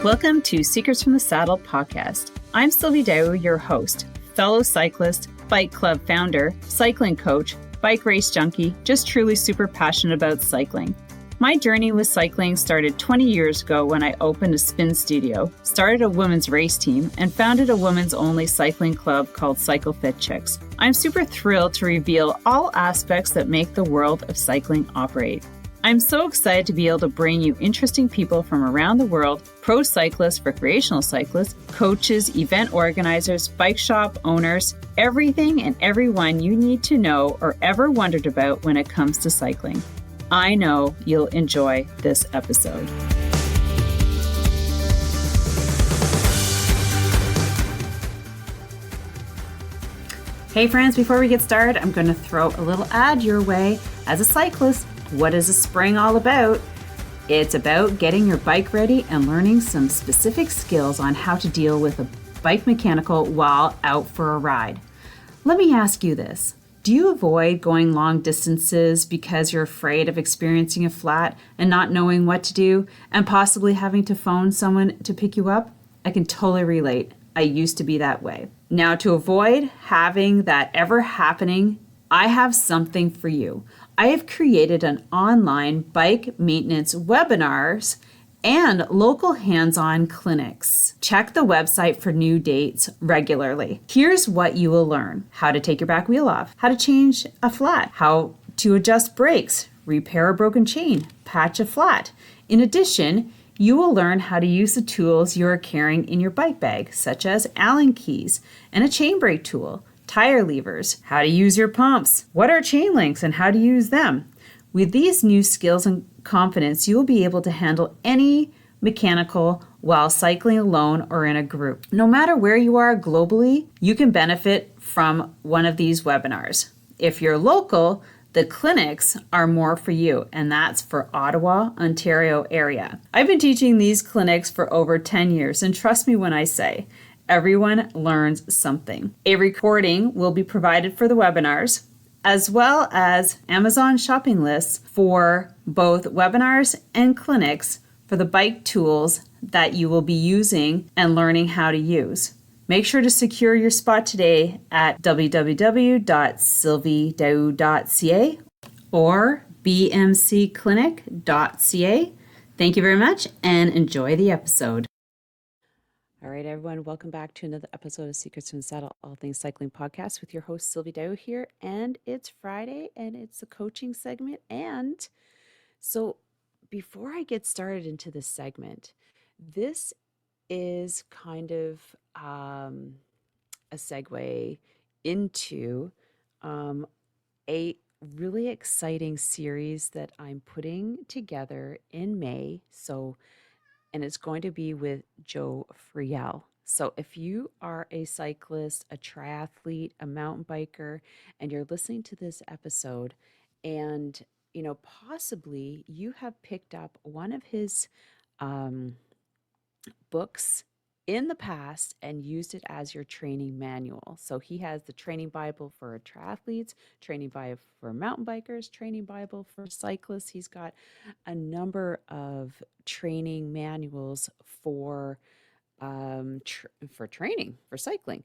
Welcome to Secrets from the Saddle podcast. I'm Sylvie, your host, fellow cyclist, bike club founder, cycling coach, bike race junkie, just truly super passionate about cycling. My journey with cycling started 20 years ago when I opened a spin studio, started a women's race team, and founded a women's only cycling club called Cycle Fit Chicks. I'm super thrilled to reveal all aspects that make the world of cycling operate. I'm so excited to be able to bring you interesting people from around the world, pro cyclists, recreational cyclists, coaches, event organizers, bike shop owners, everything and everyone you need to know or ever wondered about when it comes to cycling. I know you'll enjoy this episode. Hey friends, before we get started, I'm going to throw a little ad your way. As a cyclist, what is a spring all about? It's about getting your bike ready and learning some specific skills on how to deal with a bike mechanical while out for a ride. Let me ask you this. Do you avoid going long distances because you're afraid of experiencing a flat and not knowing what to do and possibly having to phone someone to pick you up? I can totally relate. I used to be that way. Now, to avoid having that ever happening, I have something for you. I have created an online bike maintenance webinars and local hands-on clinics. Check the website for new dates regularly. Here's what you will learn. How to take your back wheel off, how to change a flat, how to adjust brakes, repair a broken chain, patch a flat. In addition, you will learn how to use the tools you are carrying in your bike bag, such as Allen keys and a chain brake tool, tire levers, how to use your pumps, what are chain links and how to use them. With these new skills and confidence, you will be able to handle any mechanical while cycling alone or in a group. No matter where you are globally, you can benefit from one of these webinars. If you're local, the clinics are more for you, and that's for Ottawa, Ontario area. I've been teaching these clinics for over 10 years, and trust me when I say, everyone learns something. A recording will be provided for the webinars, as well as Amazon shopping lists for both webinars and clinics for the bike tools that you will be using and learning how to use. Make sure to secure your spot today at www.sylviedao.ca or bmcclinic.ca. Thank you very much and enjoy the episode. All right, everyone, welcome back to another episode of Secrets from the Saddle, All Things Cycling Podcast with your host, Sylvie Dow here. And it's Friday and it's a coaching segment. And so before I get started into this segment, this is kind of a segue into a really exciting series that I'm putting together in May. And it's going to be with Joe Friel. So if you are a cyclist, a triathlete, a mountain biker, and you're listening to this episode and, possibly you have picked up one of his books in the past and used it as your training manual. So he has the training Bible for triathletes, training Bible for mountain bikers, training Bible for cyclists. He's got a number of training manuals for training, for cycling.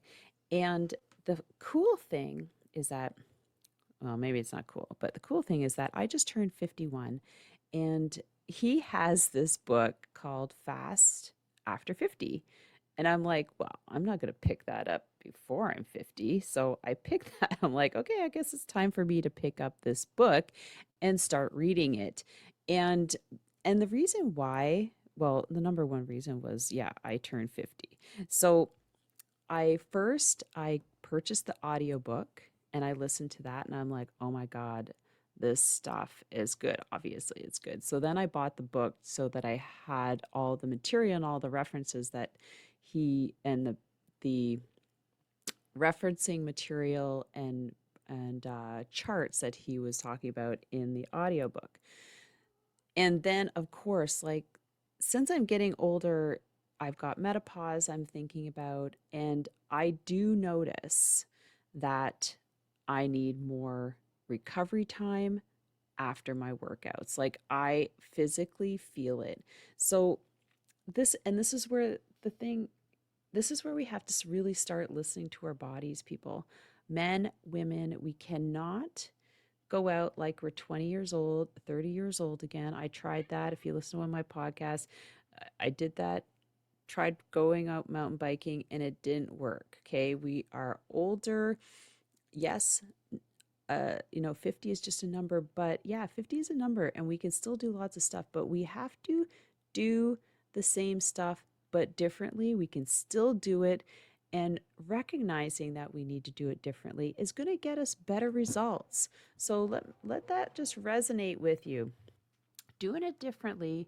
And the cool thing is that, well, maybe it's not cool, but the cool thing is that I just turned 51 and he has this book called Fast After 50. And I'm like, well, I'm not going to pick that up before I'm 50. So I picked that. I'm like, okay, I guess it's time for me to pick up this book and start reading it. And the reason why, well, the number one reason was, I turned 50. So I purchased the audiobook and I listened to that and I'm like, oh my God, this stuff is good. Obviously it's good. So then I bought the book so that I had all the material and all the references that he and the referencing material and charts that he was talking about in the audiobook. And then of course, since I'm getting older, I've got menopause I'm thinking about, and I do notice that I need more recovery time after my workouts. I physically feel it. So this is where the thing, this is where we have to really start listening to our bodies, people. Men, women, we cannot go out like we're 20 years old, 30 years old again. I tried that. If you listen to one of my podcasts, I did that, tried going out mountain biking, and it didn't work. Okay. We are older. Yes. 50 is just a number, but yeah, 50 is a number and we can still do lots of stuff, but we have to do the same stuff, but differently. We can still do it. And recognizing that we need to do it differently is going to get us better results. So let that just resonate with you. Doing it differently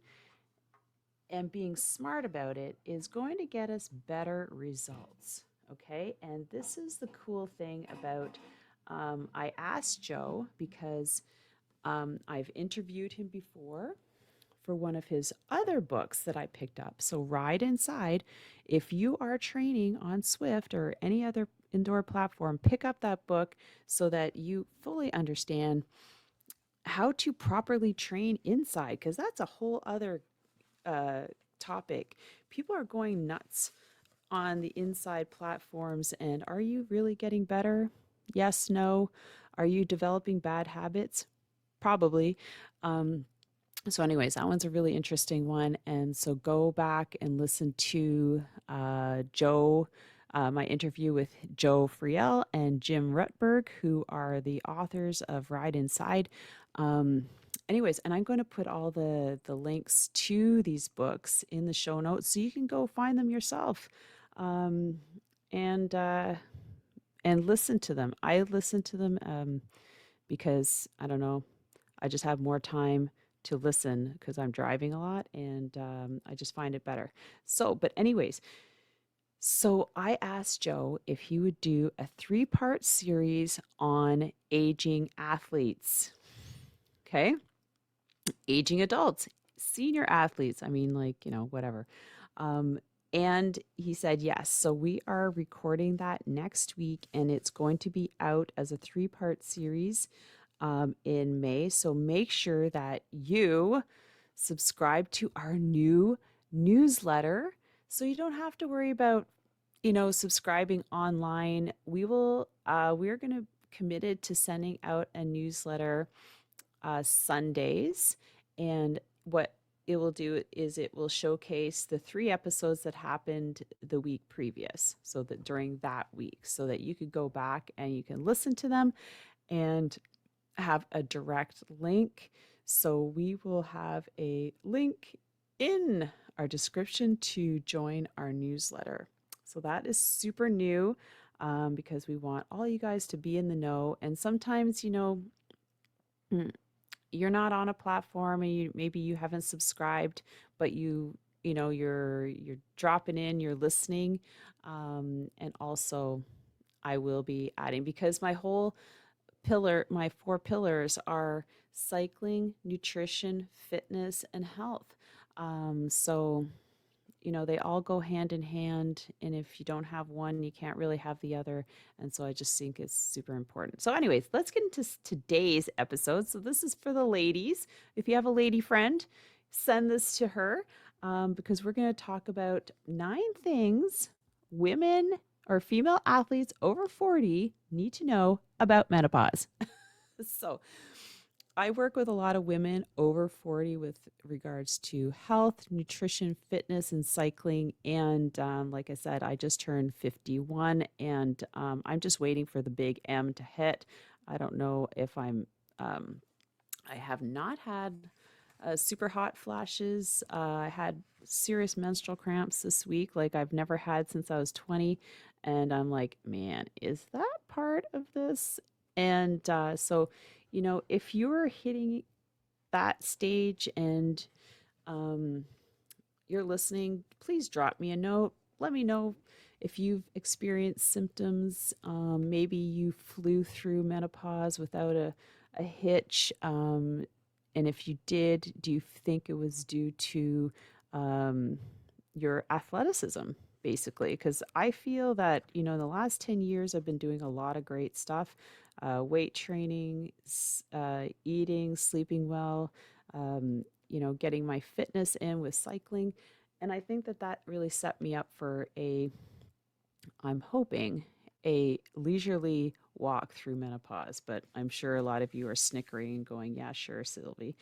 and being smart about it is going to get us better results. Okay. And this is the cool thing about, I asked Joe because I've interviewed him before for one of his other books that I picked up. So, Ride Inside, if you are training on Swift or any other indoor platform, pick up that book so that you fully understand how to properly train inside, because that's a whole other uh, topic. People are going nuts on the inside platforms. And are you really getting better? Yes, no. Are you developing bad habits? Probably. Um, anyways, that one's a really interesting one. And so go back and listen to Joe, my interview with Joe Friel and Jim Rutberg, who are the authors of Ride Inside. Um, anyways, and I'm going to put all the links to these books in the show notes so you can go find them yourself, um, and uh, and listen to them. I listen to them because I don't know, I just have more time to listen because I'm driving a lot, and I just find it better. So, but anyways, so I asked Joe if he would do a 3-part series on aging athletes. Okay. Aging adults, senior athletes. I mean, like, whatever. Um, and he said yes. So we are recording that next week, and it's going to be out as a 3-part series in May. So make sure that you subscribe to our new newsletter so you don't have to worry about, subscribing online. We're going to committed to sending out a newsletter Sundays. And what it will do is it will showcase the 3 episodes that happened the week previous. So that during that week, so that you could go back and you can listen to them and have a direct link. So we will have a link in our description to join our newsletter. So that is super new, because we want all you guys to be in the know. And sometimes, you're not on a platform and maybe you haven't subscribed, but you're dropping in, you're listening, and also I will be adding, because my 4 pillars are cycling, nutrition, fitness, and health. So they all go hand in hand. And if you don't have one, you can't really have the other. And so I just think it's super important. So, anyways, let's get into today's episode. So, this is for the ladies. If you have a lady friend, send this to her, because we're going to talk about 9 things women or female athletes over 40 need to know about menopause. So, I work with a lot of women over 40 with regards to health, nutrition, fitness, and cycling. And like I said, I just turned 51, and I'm just waiting for the big M to hit. I don't know if I have not had super hot flashes. I had serious menstrual cramps this week, like I've never had since I was 20. And I'm like, man, is that part of this? And so, if you're hitting that stage and um, you're listening, please drop me a note. Let me know if you've experienced symptoms. Maybe you flew through menopause without a hitch. And if you did, do you think it was due to um, your athleticism, basically? Because I feel that, in the last 10 years, I've been doing a lot of great stuff, weight training, eating, sleeping well, getting my fitness in with cycling. And I think that that really set me up for I'm hoping, a leisurely walk through menopause. But I'm sure a lot of you are snickering and going, yeah, sure, Sylvie.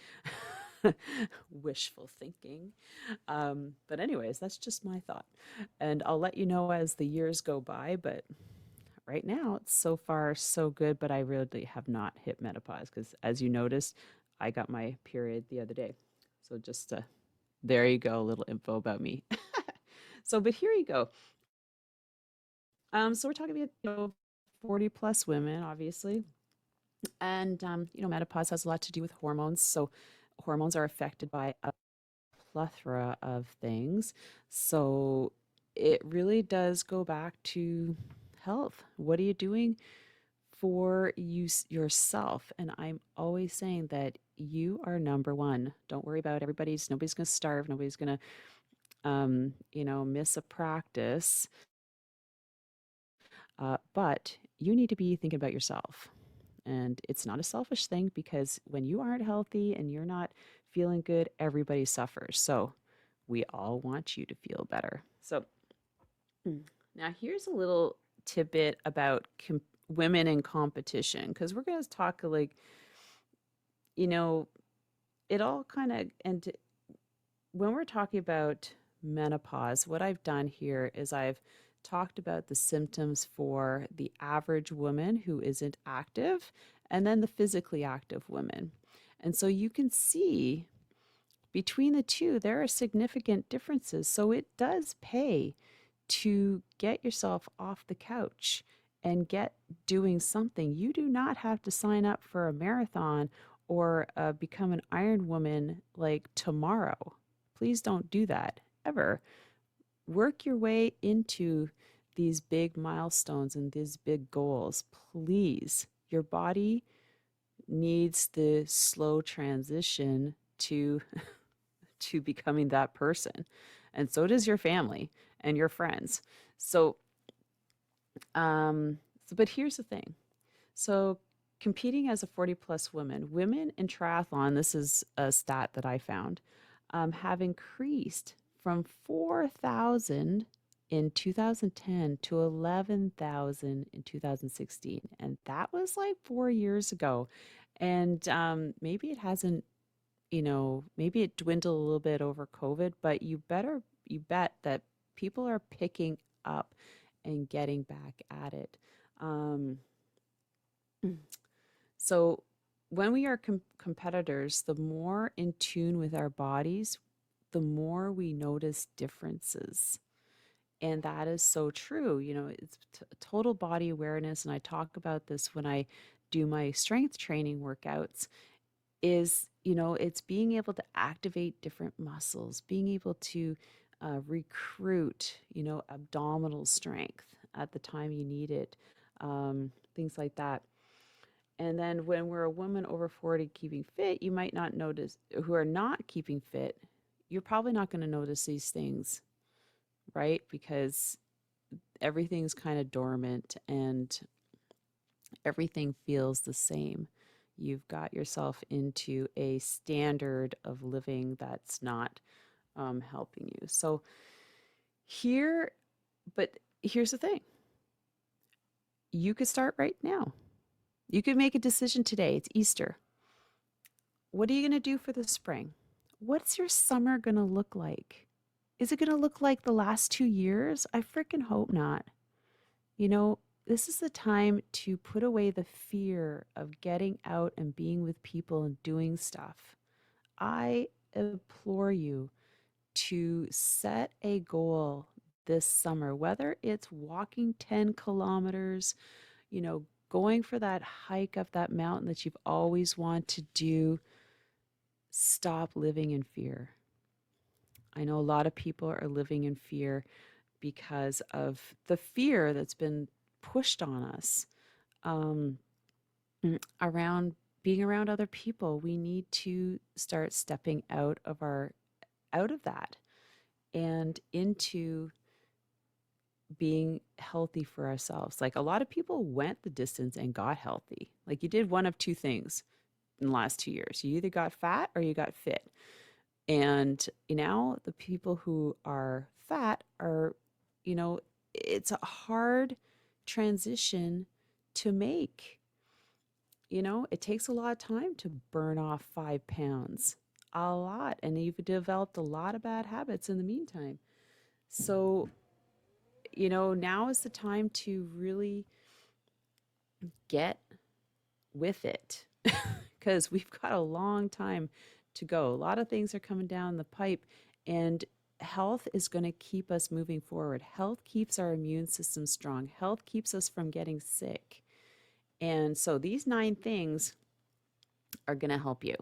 Wishful thinking. But, anyways, that's just my thought. And I'll let you know as the years go by. But right now, it's so far so good. But I really have not hit menopause because, as you noticed, I got my period the other day. So, just there you go, a little info about me. So, but here you go. So we're talking about 40 plus women, obviously, and menopause has a lot to do with hormones. So hormones are affected by a plethora of things. So it really does go back to health. What are you doing for yourself? And I'm always saying that you are number one. Don't worry about everybody's. Nobody's going to starve. Nobody's going to, miss a practice. But you need to be thinking about yourself. And it's not a selfish thing because when you aren't healthy and you're not feeling good, everybody suffers. So we all want you to feel better. So now here's a little tidbit about women in competition because we're going to talk like, you know, it all kind of, and when we're talking about menopause, what I've done here is I've talked about the symptoms for the average woman who isn't active and then the physically active women. And so you can see between the two, there are significant differences. So it does pay to get yourself off the couch and get doing something. You do not have to sign up for a marathon or become an Iron Woman like tomorrow. Please don't do that ever. Work your way into these big milestones and these big goals. Please, your body needs the slow transition to to becoming that person. And so does your family and your friends. So but here's the thing. So competing as a 40 plus women in triathlon, this is a stat that I found, have increased from 4,000 in 2010 to 11,000 in 2016. And that was like 4 years ago. And maybe it hasn't, maybe it dwindled a little bit over COVID, but you bet that people are picking up and getting back at it. Um, so when we are competitors, the more in tune with our bodies, the more we notice differences. And that is so true. It's total body awareness. And I talk about this when I do my strength training workouts is, it's being able to activate different muscles, being able to recruit, abdominal strength at the time you need it, things like that. And then when we're a woman over 40 keeping fit, you might not notice, who are not keeping fit, you're probably not going to notice these things, right? Because everything's kind of dormant and everything feels the same. You've got yourself into a standard of living that's not helping you. So here, but here's the thing. You could start right now. You could make a decision today. It's Easter. What are you going to do for the spring? What's your summer going to look like? Is it going to look like the last 2 years? I freaking hope not. This is the time to put away the fear of getting out and being with people and doing stuff. I implore you to set a goal this summer, whether it's walking 10 kilometers, going for that hike up that mountain that you've always wanted to do. Stop living in fear. I know a lot of people are living in fear because of the fear that's been pushed on us around being around other people. We need to start stepping out of that and into being healthy for ourselves. Like a lot of people went the distance and got healthy. Like you did one of two things in the last 2 years. You either got fat or you got fit. And now the people who are fat are, you know, it's a hard transition to make. It takes a lot of time to burn off 5 pounds, a lot. And you've developed a lot of bad habits in the meantime. So, now is the time to really get with it because we've got a long time to go. A lot of things are coming down the pipe, and health is going to keep us moving forward. Health keeps our immune system strong, health keeps us from getting sick. And so these 9 things are going to help you.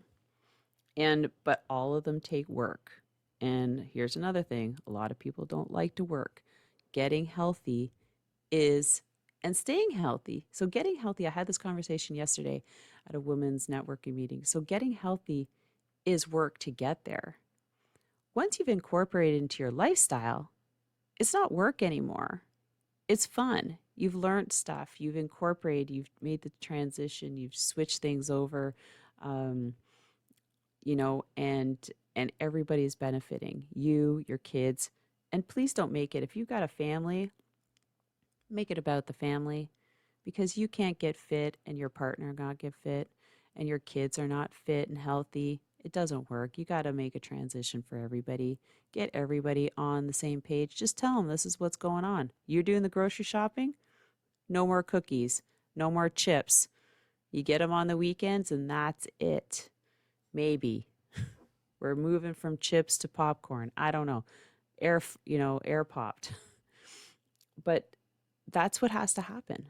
But all of them take work. And here's another thing, a lot of people don't like to work. Getting healthy is and staying healthy. So getting healthy, I had this conversation yesterday at a women's networking meeting. So getting healthy is work to get there. Once you've incorporated into your lifestyle, it's not work anymore. It's fun. You've learned stuff, you've incorporated, you've made the transition, you've switched things over, um, and everybody's benefiting. You, your kids, and please don't make it, if you've got a family, make it about the family, because you can't get fit and your partner not get fit and your kids are not fit and healthy. It doesn't work. You got to make a transition for everybody. Get everybody on the same page. Just tell them this is what's going on. You're doing the grocery shopping? No more cookies, no more chips. You get them on the weekends and that's it. Maybe. We're moving from chips to popcorn. I don't know. Air popped. But that's what has to happen.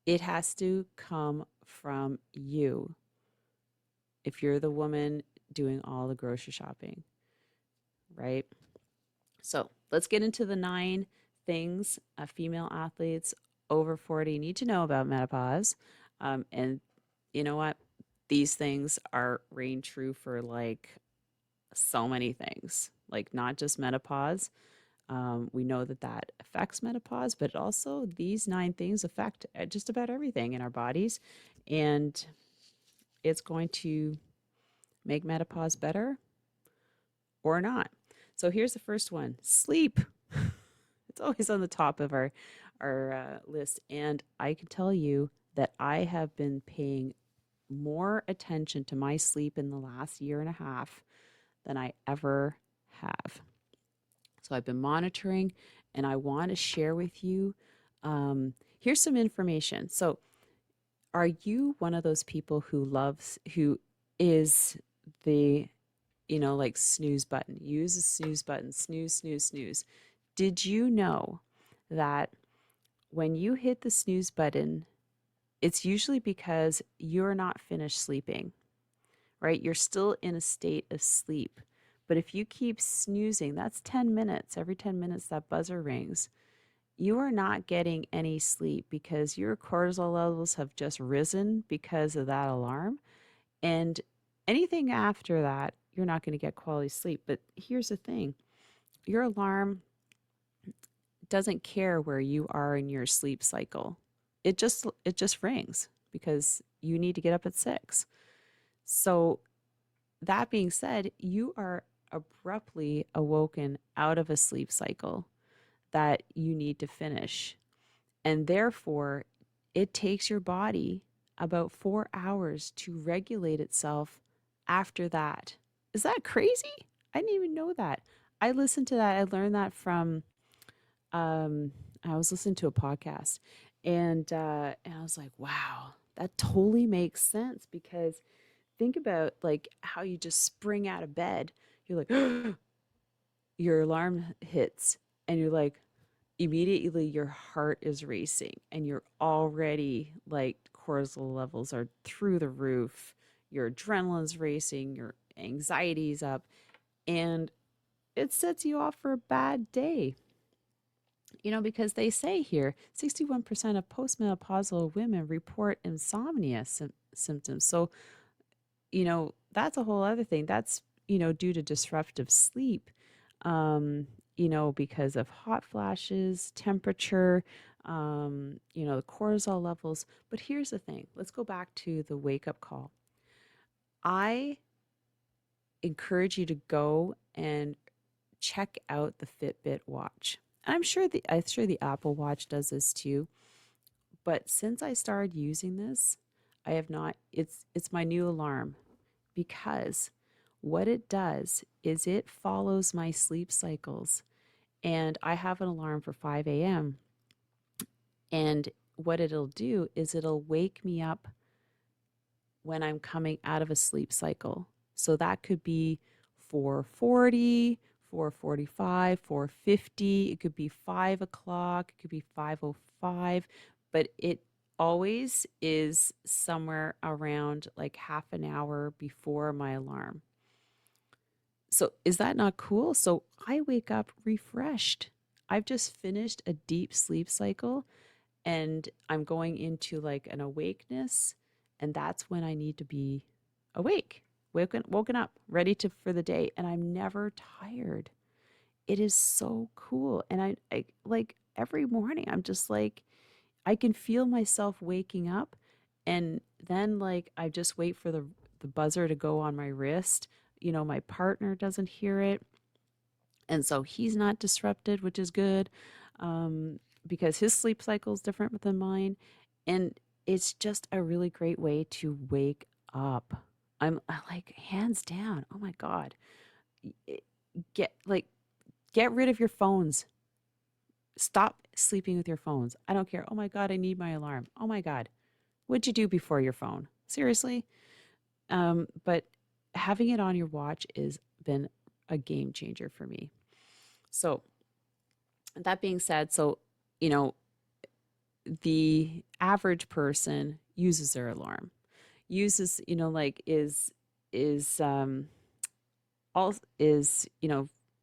It has to come from you. If you're the woman doing all the grocery shopping, right? So let's get into the 9 things female athletes over 40 need to know about menopause. And you know what? These things are reign true for like so many things, like not just menopause. We know that that affects menopause, but also these 9 things affect just about everything in our bodies. And it's going to make menopause better or not. So here's the first one: sleep. It's always on the top of our list, and I can tell you that I have been paying more attention to my sleep in the last year and a half than I ever have. So I've been monitoring, and I want to share with you. Here's some information. So, are you one of those people who is the like snooze button. Use the snooze button, snooze, snooze, snooze. Did you know that when you hit the snooze button, it's usually because you're not finished sleeping, right? You're still in a state of sleep. But if you keep snoozing, that's 10 minutes. Every 10 minutes, that buzzer rings. You are not getting any sleep because your cortisol levels have just risen because of that alarm. And anything after that, you're not going to get quality sleep. But here's the thing, your alarm doesn't care where you are in your sleep cycle. It just rings because you need to get up at 6. So that being said, you are abruptly awoken out of a sleep cycle that you need to finish. And therefore, it takes your body about 4 hours to regulate itself after that. Is that crazy? I didn't even know that. I listened to that. I learned that from I was listening to a podcast, and I was like, wow, that totally makes sense, because think about like how you just spring out of bed. You're like, your alarm hits, and you're like, immediately your heart is racing, and you're already like cortisol levels are through the roof. Your adrenaline's racing, your anxiety's up, and it sets you off for a bad day. Because they say here 61% of postmenopausal women report insomnia symptoms. So, that's a whole other thing. That's, due to disruptive sleep, because of hot flashes, temperature, the cortisol levels. But here's the thing, let's go back to the wake up call. I encourage you to go and check out the Fitbit watch. I'm sure the Apple Watch does this too. But since I started using this, I have not it's my new alarm because what it does is it follows my sleep cycles. And I have an alarm for 5 a.m. And what it'll do is it'll wake me up when I'm coming out of a sleep cycle. So that could be 4:40, 4:45, 4:50. It could be 5 o'clock. It could be 5:05. But it always is somewhere around like half an hour before my alarm. So is that not cool? So I wake up refreshed. I've just finished a deep sleep cycle and I'm going into like an awakeness, and that's when I need to be awake, woken up, ready to for the day, and I'm never tired. It is so cool, and I like every morning. I'm just like I can feel myself waking up, and then like I just wait for the buzzer to go on my wrist. My partner doesn't hear it, and so he's not disrupted, which is good, because his sleep cycle is different than mine. And it's just a really great way to wake up. I like hands down. Oh my God. Y- Get like get rid of your phones. Stop sleeping with your phones. I don't care. Oh my God, I need my alarm. Oh my God. What'd you do before your phone? Seriously? But having it on your watch has been a game changer for me. So that being said, you know, the average person uses their alarm, uses, like is all is,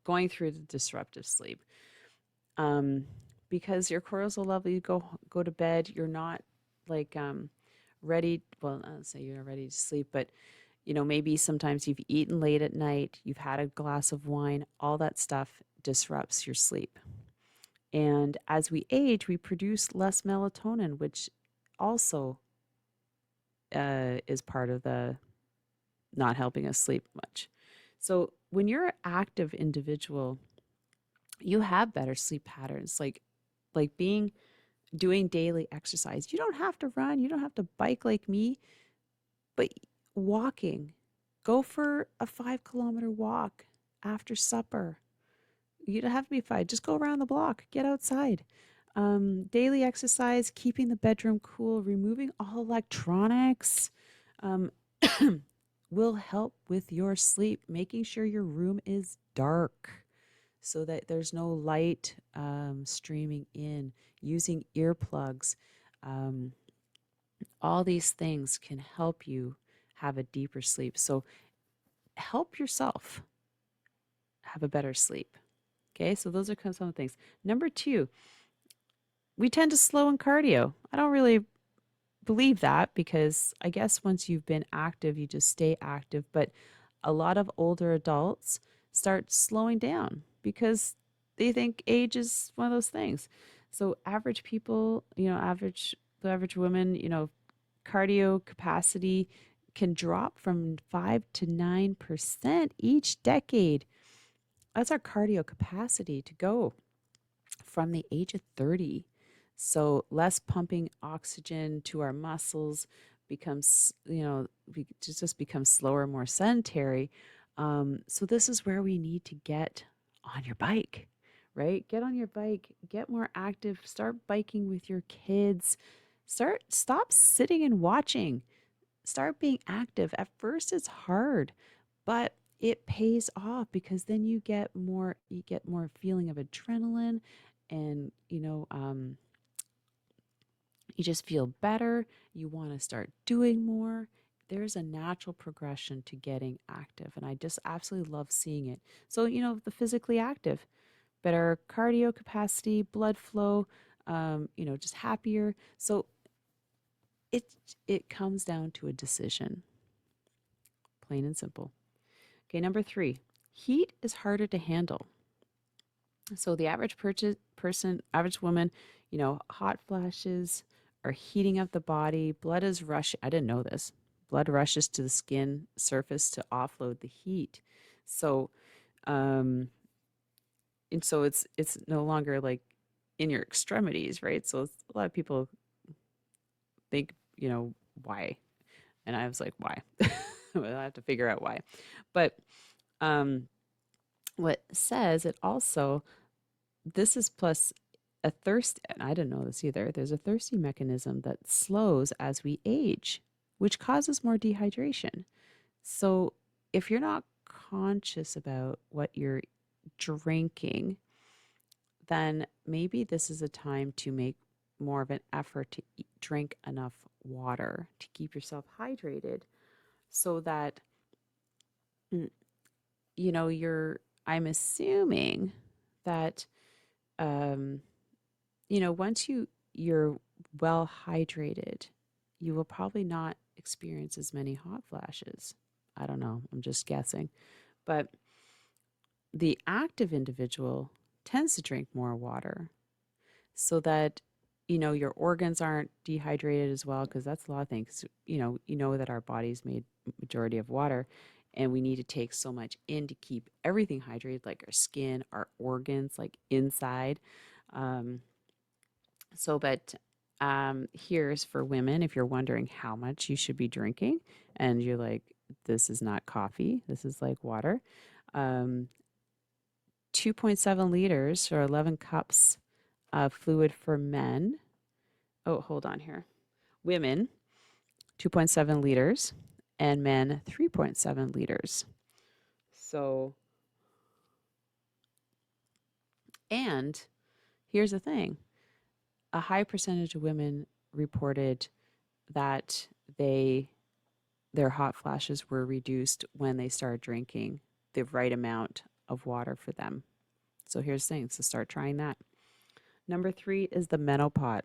going through the disruptive sleep. Um, because your cortisol level, you go to bed, you're not like ready. Well, I'll say you're not ready to sleep, but maybe sometimes you've eaten late at night, you've had a glass of wine, all that stuff disrupts your sleep. And as we age, we produce less melatonin, which also is part of the not helping us sleep much. So when you're an active individual, you have better sleep patterns, like being doing daily exercise. You don't have to run, you don't have to bike like me, but walking. Go for a 5 kilometer walk after supper. You don't have to be five. Just go around the block. Get outside. Daily exercise, keeping the bedroom cool, removing all electronics um, will help with your sleep. Making sure your room is dark so that there's no light streaming in. Using earplugs. Um, all these things can help you have a deeper sleep. So help yourself have a better sleep. Okay, so those are kind of some of the things. Number two, we tend to slow in cardio. I don't really believe that because I guess once you've been active, you just stay active. But a lot of older adults start slowing down because they think age is one of those things. So average people, the average woman, cardio capacity can drop from 5 to 9% each decade. That's our cardio capacity to go from the age of 30. So less pumping oxygen to our muscles becomes, just becomes slower, more sedentary. So this is where we need to get on your bike, right? Get on your bike, get more active, start biking with your kids, stop sitting and watching, start being active. At first it's hard, but it pays off because then you get more feeling of adrenaline, and you just feel better. You want to start doing more. There's a natural progression to getting active, and I just absolutely love seeing it. So the physically active, better cardio capacity, blood flow, just happier. So it it comes down to a decision, plain and simple. Okay, number three, heat is harder to handle. So the average person, average woman, hot flashes are heating up the body. Blood is rushing. I didn't know this. Blood rushes to the skin surface to offload the heat. So, um, and so it's no longer like in your extremities, right? So a lot of people think, why? And I was like, why? Well, I have to figure out why. But um, what says it also, this is plus a thirst, and I didn't know this either. There's a thirsty mechanism that slows as we age, which causes more dehydration. So if you're not conscious about what you're drinking, then maybe this is a time to make more of an effort to drink enough water to keep yourself hydrated so that mm, I'm assuming that um once you're well hydrated, you will probably not experience as many hot flashes. I don't know, I'm just guessing. But the active individual tends to drink more water so that your organs aren't dehydrated as well, because that's a lot of things. You know that our body's made majority of water, and we need to take so much in to keep everything hydrated, like our skin, our organs, like inside. um, but here's for women, if you're wondering how much you should be drinking and you're like, this is not coffee, this is like water. um, 2.7 liters or 11 cups of fluid for men. Oh, hold on here. Women, 2.7 liters, and men, 3.7 liters. So, and here's the thing, a high percentage of women reported that their hot flashes were reduced when they started drinking the right amount of water for them. So here's the thing. So start trying that. Number 3 is the Menopot.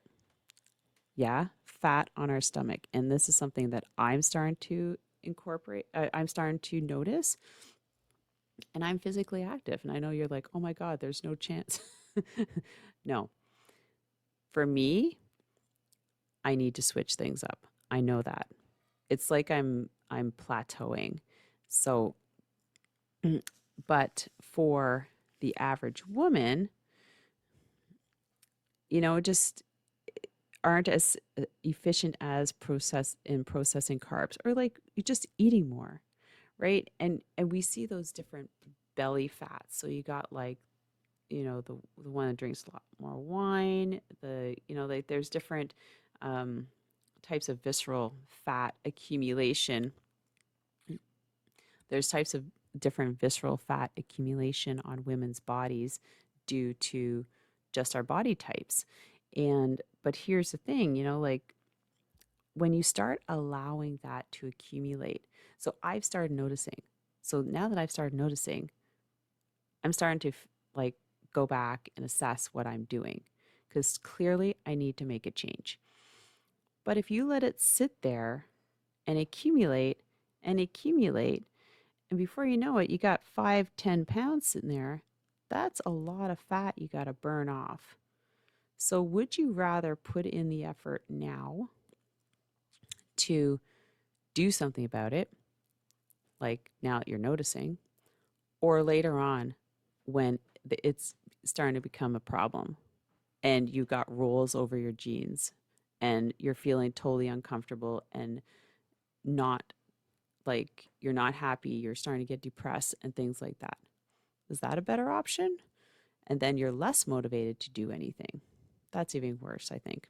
Yeah, fat on our stomach. And this is something that I'm starting to incorporate. I'm starting to notice. And I'm physically active. And I know you're like, oh my God, there's no chance. No. For me, I need to switch things up. I know that. It's like I'm plateauing. So, but for the average woman, just aren't as efficient as processing carbs, or like just eating more, right? And we see those different belly fats. So you got like, the one that drinks a lot more wine, like there's different um, types of visceral fat accumulation. There's types of different visceral fat accumulation on women's bodies due to just our body types. But here's the thing, like when you start allowing that to accumulate. So I've started noticing. So now that I've started noticing, I'm starting to like go back and assess what I'm doing, because clearly I need to make a change. But if you let it sit there and accumulate and accumulate, and before you know it, you got 5-10 pounds sitting there. That's a lot of fat you got to burn off. So would you rather put in the effort now to do something about it, like now that you're noticing, or later on when it's starting to become a problem and you got rolls over your jeans and you're feeling totally uncomfortable and not like you're not happy, you're starting to get depressed and things like that? Is that a better option? And then you're less motivated to do anything. That's even worse, I think.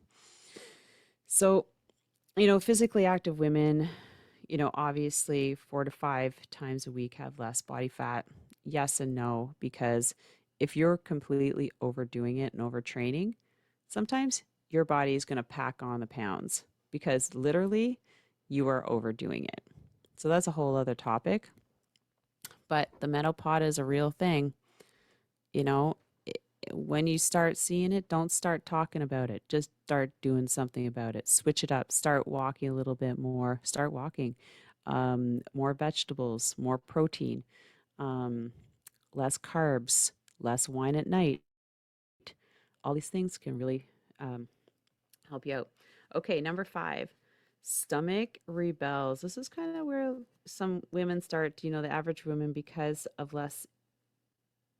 So, physically active women, obviously 4 to 5 times a week have less body fat. Yes and no, because if you're completely overdoing it and overtraining, sometimes your body is going to pack on the pounds because literally you are overdoing it. So that's a whole other topic. But the menopause is a real thing. You know, when you start seeing it, don't start talking about it. Just start doing something about it. Switch it up. Start walking a little bit more. Start walking. More vegetables, more protein, um, less carbs, less wine at night. All these things can really help you out. Okay, number 5. Stomach rebels. This is kind of where some women start, the average woman, because of less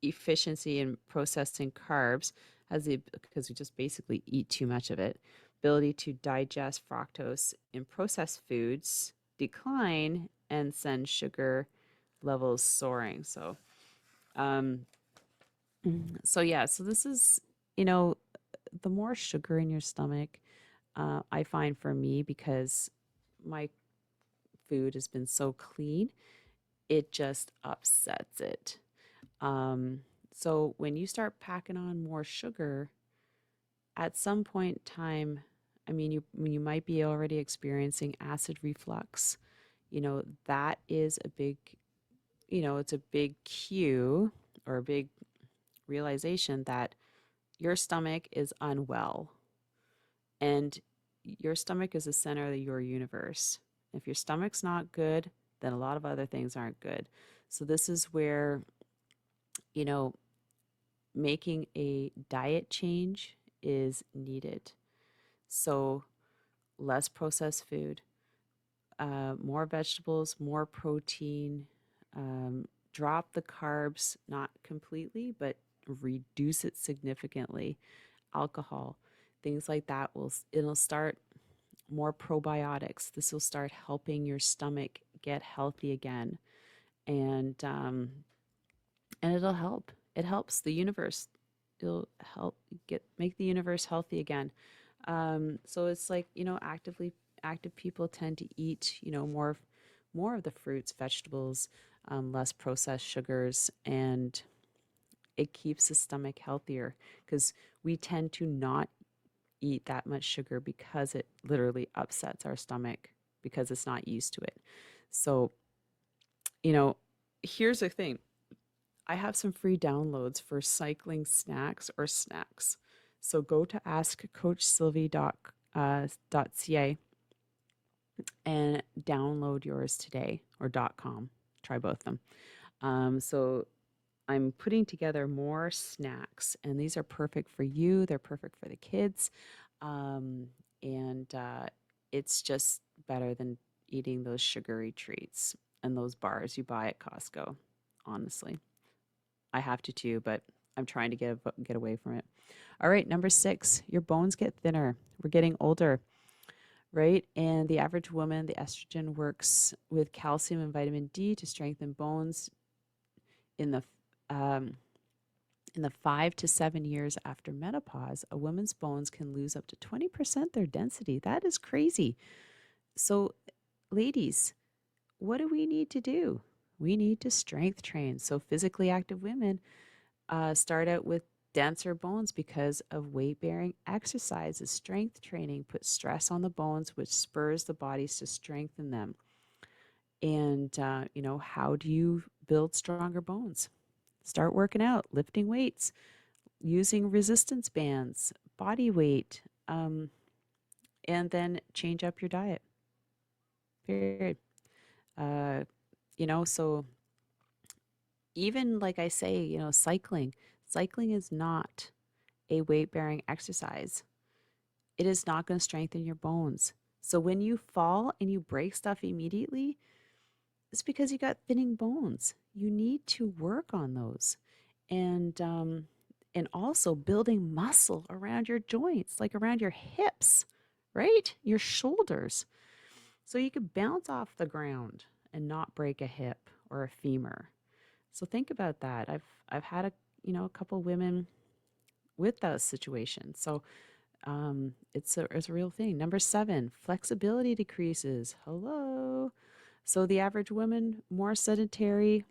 efficiency in processing carbs, has the because we just basically eat too much of it. Ability to digest fructose in processed foods decline and send sugar levels soaring. Um, so yeah, so this is, you know, the more sugar in your stomach, I find for me, because my food has been so clean, it just upsets it. Um, so when you start packing on more sugar, at some point in time, I mean, you might be already experiencing acid reflux. That is a big, it's a big cue or a big realization that your stomach is unwell, and your stomach is the center of your universe. If your stomach's not good, then a lot of other things aren't good. So this is where, you know, making a diet change is needed. So less processed food, more vegetables, more protein, drop the carbs, not completely, but reduce it significantly. Alcohol, things like that it'll start more probiotics. This will start helping your stomach get healthy again, and it'll help. It helps the universe. It'll help get make the universe healthy again. So it's like, active people tend to eat, more of the fruits, vegetables, less processed sugars, and it keeps the stomach healthier, because we tend to not eat that much sugar because it literally upsets our stomach because it's not used to it. So, you know, here's the thing. I have some free downloads for cycling snacks or snacks. So go to askcoachsylvie.ca and download yours today, or .com. Try both of them. So I'm putting together more snacks, and these are perfect for you. They're perfect for the kids. Um, and it's just better than eating those sugary treats and those bars you buy at Costco, honestly. I have to too, but I'm trying to get away from it. All right, number 6, your bones get thinner. We're getting older, right? And the average woman, the estrogen works with calcium and vitamin D to strengthen bones in the um, in the 5 to 7 years after menopause. A woman's bones can lose up to 20% their density. That is crazy. So, ladies, what do we need to do? We need to strength train. So, physically active women start out with denser bones because of weight bearing exercises. Strength training puts stress on the bones, which spurs the bodies to strengthen them. And, how do you build stronger bones? Start working out, lifting weights, using resistance bands, body weight, and then change up your diet. Period. Uh, so even like I say, cycling is not a weight bearing exercise. It is not going to strengthen your bones. So when you fall and you break stuff immediately, it's because you got thinning bones. You need to work on those. And also building muscle around your joints, like around your hips, right? Your shoulders. So you could bounce off the ground and not break a hip or a femur. So think about that. I've had a couple women with those situations. So it's a real thing. Number 7, flexibility decreases. Hello. So the average woman, more sedentary,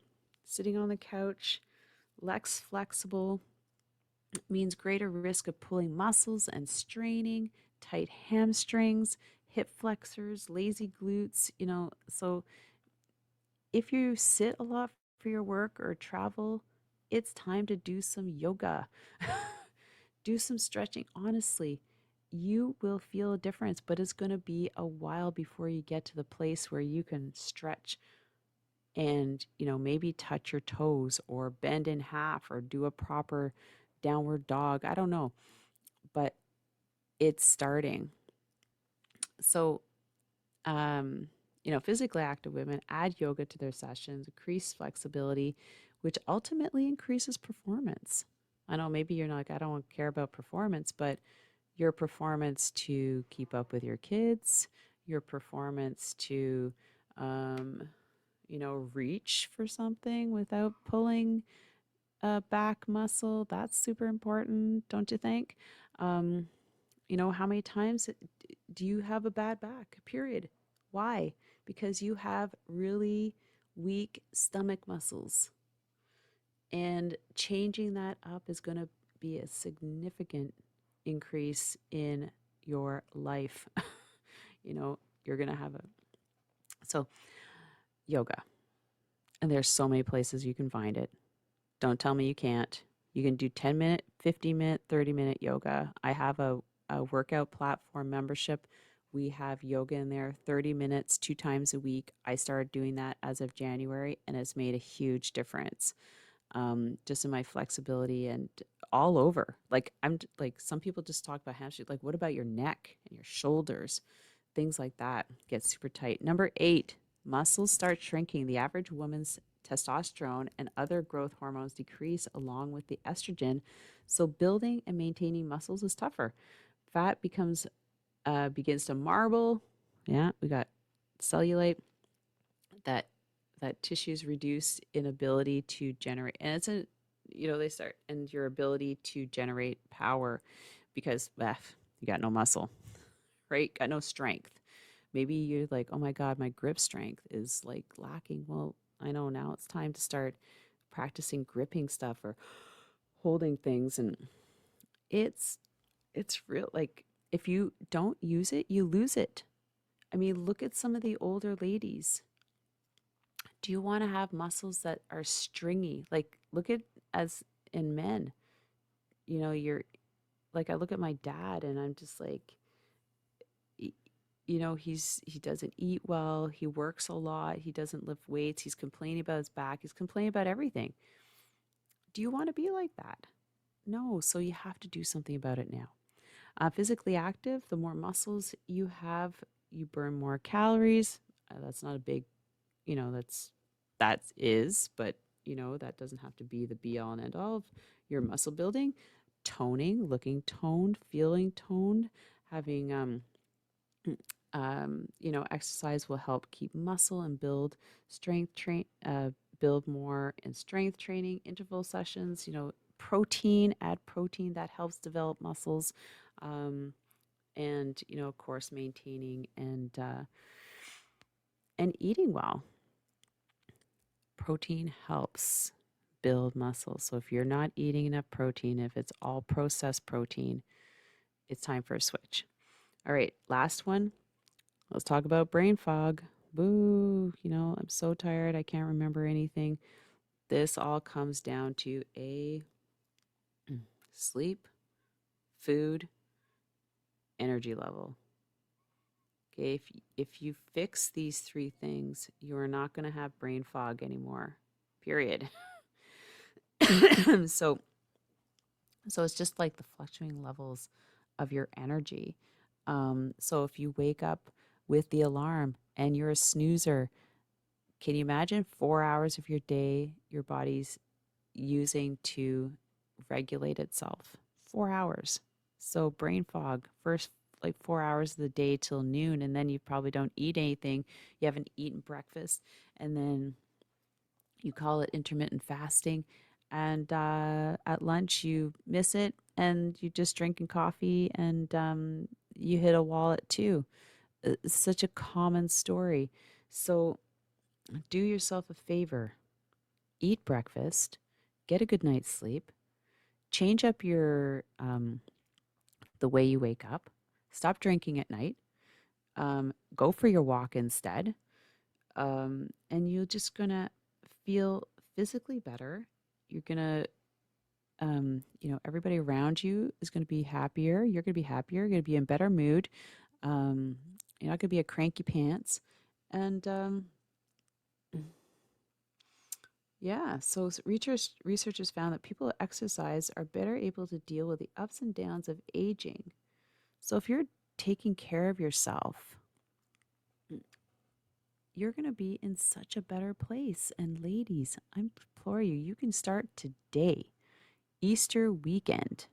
sitting on the couch, less flexible, means greater risk of pulling muscles and straining, tight hamstrings, hip flexors, lazy glutes. So if you sit a lot for your work or travel, it's time to do some yoga. Do some stretching. Honestly, you will feel a difference, but it's going to be a while before you get to the place where you can stretch and, maybe touch your toes or bend in half or do a proper downward dog. I don't know, but it's starting. So um, physically active women add yoga to their sessions, increase flexibility, which ultimately increases performance. I know maybe you're not like, I don't care about performance, but your performance to keep up with your kids, your performance to, um, reach for something without pulling a back muscle, that's super important, don't you think? Um, how many times do you have a bad back? Period. Why? Because you have really weak stomach muscles. And changing that up is going to be a significant increase in your life. You're going to have a. So, yoga. And there's so many places you can find it. Don't tell me you can't. You can do 10-minute, 50-minute, 30-minute yoga. I have a workout platform membership. We have yoga in there 30 minutes, 2 times a week. I started doing that as of January, and it's made a huge difference just in my flexibility and all over. Like, like, some people just talk about hamstrings. Like, what about your neck and your shoulders? Things like that get super tight. Number 8, muscles start shrinking. The average woman's testosterone and other growth hormones decrease along with the estrogen. So building and maintaining muscles is tougher. Fat begins to marble. Yeah, we got cellulite. That tissues reduce inability to generate, and it's a they start, and your ability to generate power because you got no muscle, right? Got no strength. Maybe you're like, oh my God, my grip strength is like lacking. Well, I know now it's time to start practicing gripping stuff or holding things. And it's real. Like, if you don't use it, you lose it. I mean, look at some of the older ladies. Do you want to have muscles that are stringy? Like, look at, as in men, you're like, I look at my dad and I'm just like, he doesn't eat well, he works a lot, he doesn't lift weights, he's complaining about his back, he's complaining about everything. Do you want to be like that? No, so you have to do something about it now. Physically active, the more muscles you have, you burn more calories. That's not a big, that is, but that doesn't have to be the be all and end all of your muscle building. Toning, looking toned, feeling toned, having exercise will help keep muscle and build build more in strength training, interval sessions, protein, add protein that helps develop muscles. And, of course, maintaining and eating well. Protein helps build muscles. So if you're not eating enough protein, if it's all processed protein, it's time for a switch. All right, last one. Let's talk about brain fog. Boo, I'm so tired. I can't remember anything. This all comes down to sleep, food, energy level. Okay, if you fix these 3 things, you are not going to have brain fog anymore. Period. so it's just like the fluctuating levels of your energy. So if you wake up with the alarm and you're a snoozer, can you imagine 4 hours of your day your body's using to regulate itself? 4 hours. So brain fog, first like 4 hours of the day till noon, and then you probably don't eat anything. You haven't eaten breakfast, and then you call it intermittent fasting. And at lunch, you miss it, and you just drinking coffee, and you hit a wall at 2. It's such a common story. So do yourself a favor. Eat breakfast, get a good night's sleep, change up your the way you wake up, stop drinking at night, go for your walk instead, and you're just gonna feel physically better. You're gonna, everybody around you is gonna be happier. You're gonna be happier. You're gonna be in better mood. Um, you're not gonna be a cranky pants, and yeah. So researchers found that people who exercise are better able to deal with the ups and downs of aging. So if you're taking care of yourself, you're going to be in such a better place. And ladies, I implore you, you can start today, Easter weekend.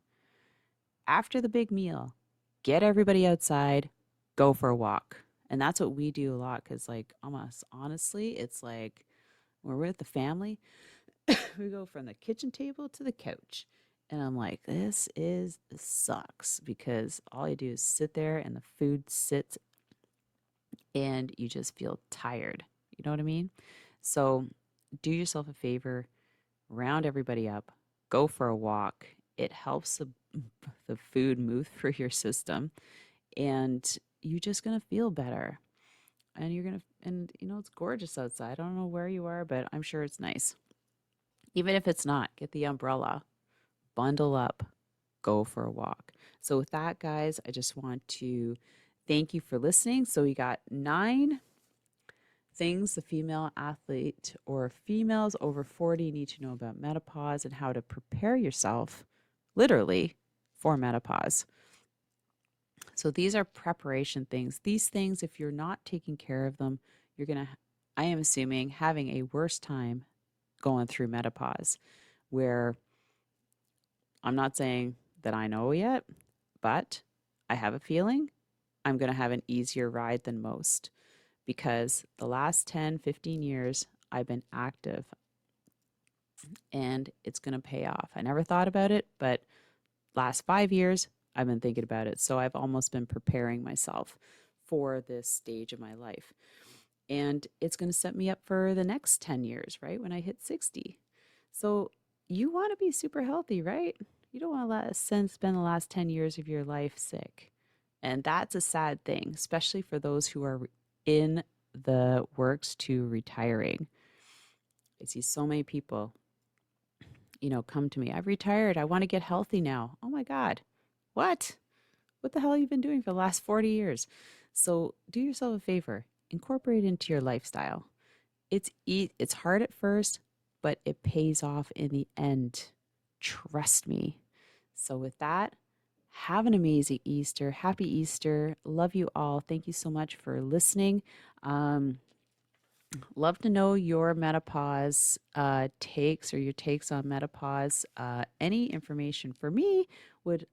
After the big meal, get everybody outside, go for a walk. And that's what we do a lot because, like, almost honestly, it's like when we're with the family, we go from the kitchen table to the couch. And I'm like, this sucks because all you do is sit there and the food sits and you just feel tired. You know what I mean? So do yourself a favor, round everybody up, go for a walk. It helps the food move through your system and you're just going to feel better. And and it's gorgeous outside. I don't know where you are, but I'm sure it's nice. Even if it's not, get the umbrella, bundle up, go for a walk. So with that, guys, I just want to thank you for listening. So we got 9 things the female athlete or females over 40 need to know about menopause and how to prepare yourself literally for menopause. So these are preparation things. These things, if you're not taking care of them, you're going to, I am assuming, having a worse time going through menopause, where I'm not saying that I know yet, but I have a feeling I'm going to have an easier ride than most because the last 10, 15 years I've been active and it's going to pay off. I never thought about it, but last 5 years I've been thinking about it. So I've almost been preparing myself for this stage of my life. And it's going to set me up for the next 10 years, right? When I hit 60. So you want to be super healthy, right? You don't want to spend the last 10 years of your life sick. And that's a sad thing, especially for those who are in the works to retiring. I see so many people, come to me. I've retired. I want to get healthy now. Oh my God. What? What the hell have you been doing for the last 40 years? So do yourself a favor. Incorporate it into your lifestyle. It's hard at first, but it pays off in the end. Trust me. So with that, have an amazing Easter. Happy Easter. Love you all. Thank you so much for listening. Love to know your menopause takes or your takes on menopause. Any information for me would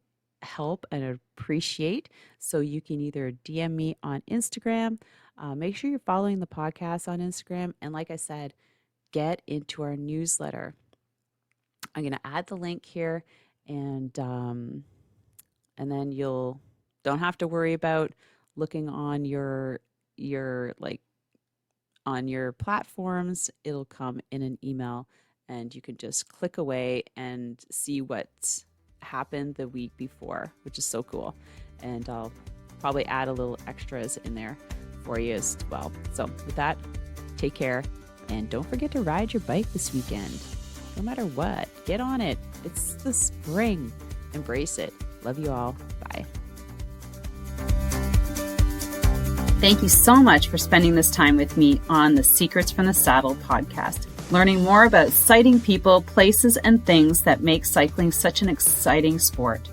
help and appreciate. So you can either DM me on Instagram. Make sure you're following the podcast on Instagram. And like I said, get into our newsletter. I'm going to add the link here and then you'll don't have to worry about looking on your on your platforms. It'll come in an email and you can just click away and see what's happened the week before, which is so cool. And I'll probably add a little extras in there for you as well. So with that, take care and don't forget to ride your bike this weekend. No matter what, get on it. It's the spring. Embrace it. Love you all. Bye. Thank you so much for spending this time with me on the Secrets from the Saddle podcast, learning more about sighting people, places, and things that make cycling such an exciting sport.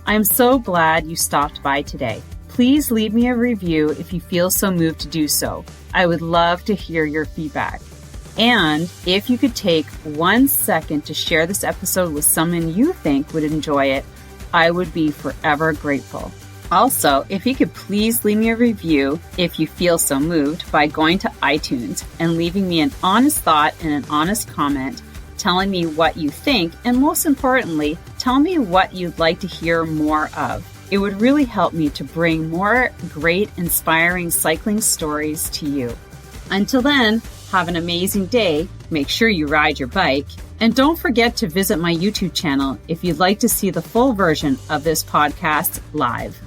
I am so glad you stopped by today. Please leave me a review if you feel so moved to do so. I would love to hear your feedback. And if you could take 1 second to share this episode with someone you think would enjoy it, I would be forever grateful. Also, if you could please leave me a review if you feel so moved by going to iTunes and leaving me an honest thought and an honest comment, telling me what you think, and most importantly, tell me what you'd like to hear more of. It would really help me to bring more great, inspiring cycling stories to you. Until then, have an amazing day. Make sure you ride your bike. And don't forget to visit my YouTube channel if you'd like to see the full version of this podcast live.